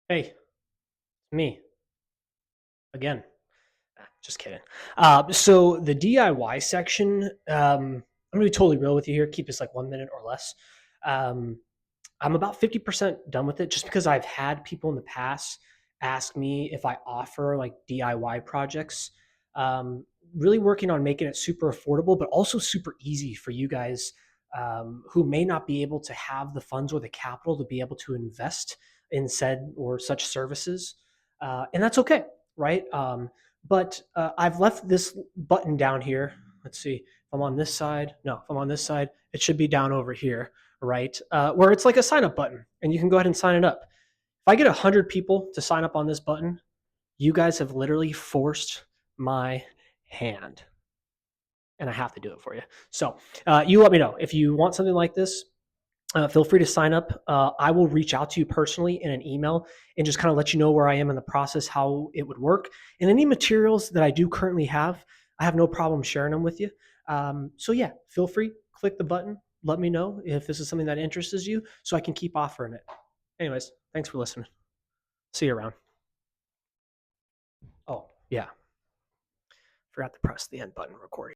Hey, it's me again. Just kidding. So the DIY section, I'm gonna be totally real with you here. Keep this like 1 minute or less. Um, I'm about 50% done with it, just because I've had people in the past ask me if I offer like DIY projects. Um, Really working on making it super affordable, but also super easy for you guys who may not be able to have the funds or the capital to be able to invest in said or such services. And that's okay, right? But I've left this button down here. Let's see if I'm on this side. No, if I'm on this side, it should be down over here, right? Where it's like a sign up button and you can go ahead and sign it up. If I get 100 people to sign up on this button, you guys have literally forced my hand and I have to do it for you. So you let me know if you want something like this. Feel free to sign up. I will reach out to you personally in an email and just kind of let you know where I am in the process, how it would work. And any materials that I do currently have, I have no problem sharing them with you. So, yeah, feel free, click the button. Let me know if this is something that interests you so I can keep offering it. Anyways, thanks for listening. See you around. Oh, yeah, forgot to press the end button recording.